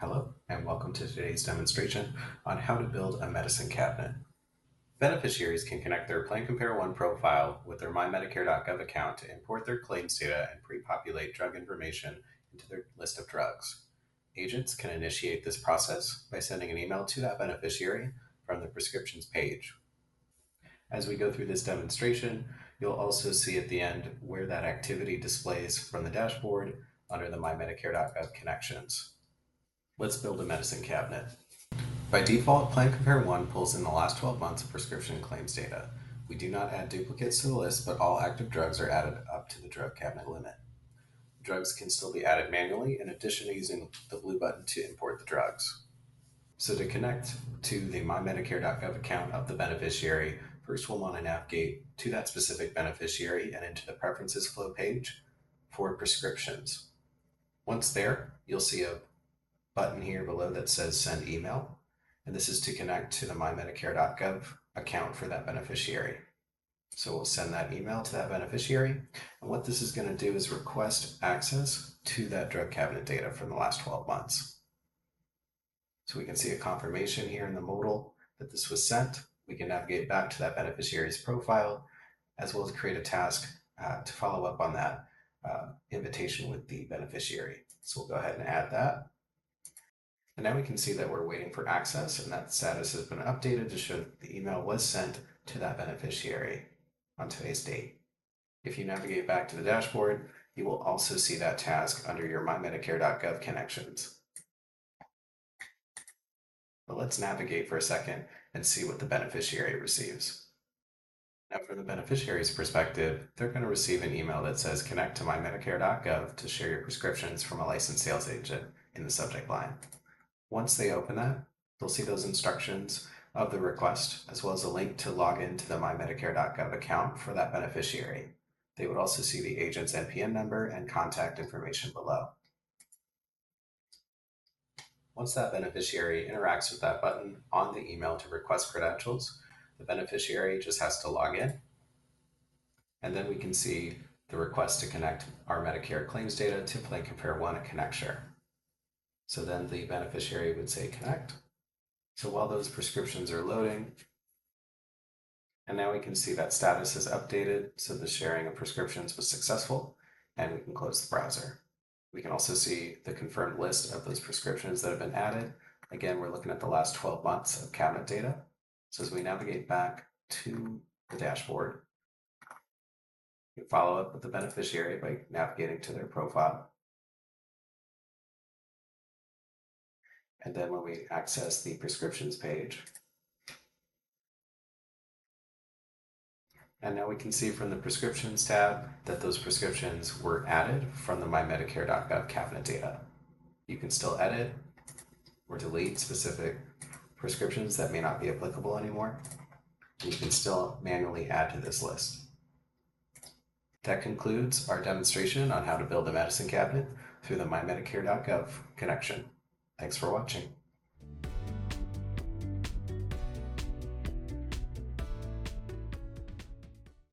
Hello, and welcome to today's demonstration on how to build a medicine cabinet. Beneficiaries can connect their Plan Compare One profile with their MyMedicare.gov account to import their claims data and pre-populate drug information into their list of drugs. Agents can initiate this process by sending an email to that beneficiary from the prescriptions page. As we go through this demonstration, you'll also see at the end where that activity displays from the dashboard under the MyMedicare.gov connections. Let's build a medicine cabinet. By default, Plan Compare One pulls in the last 12 months of prescription claims data. We do not add duplicates to the list, but all active drugs are added up to the drug cabinet limit. Drugs can still be added manually in addition to using the blue button to import the drugs. So to connect to the MyMedicare.gov account of the beneficiary, first we'll want to navigate to that specific beneficiary and into the Preferences flow page for prescriptions. Once there, you'll see a button here below that says Send Email, and this is to connect to the MyMedicare.gov account for that beneficiary. So we'll send that email to that beneficiary, and what this is going to do is request access to that drug cabinet data from the last 12 months. So we can see a confirmation here in the modal that this was sent. We can navigate back to that beneficiary's profile, as well as create a task to follow up on that invitation with the beneficiary. So we'll go ahead and add that. And now we can see that we're waiting for access, and that status has been updated to show that the email was sent to that beneficiary on today's date. If you navigate back to the dashboard, you will also see that task under your MyMedicare.gov connections. But let's navigate for a second and see what the beneficiary receives. Now, from the beneficiary's perspective, they're going to receive an email that says connect to MyMedicare.gov to share your prescriptions from a licensed sales agent in the subject line. Once they open that, they'll see those instructions of the request, as well as a link to log into the MyMedicare.gov account for that beneficiary. They would also see the agent's NPN number and contact information below. Once that beneficiary interacts with that button on the email to request credentials, the beneficiary just has to log in, and then we can see the request to connect our Medicare claims data to Plan Compare One at ConnectShare. So then the beneficiary would say connect. So while those prescriptions are loading, and now we can see that status is updated, so the sharing of prescriptions was successful, and we can close the browser. We can also see the confirmed list of those prescriptions that have been added. Again, we're looking at the last 12 months of cabinet data. So as we navigate back to the dashboard, you can follow up with the beneficiary by navigating to their profile. And then when we access the prescriptions page, and now we can see from the prescriptions tab that those prescriptions were added from the MyMedicare.gov cabinet data. You can still edit or delete specific prescriptions that may not be applicable anymore. And you can still manually add to this list. That concludes our demonstration on how to build a medicine cabinet through the MyMedicare.gov connection. Thanks for watching.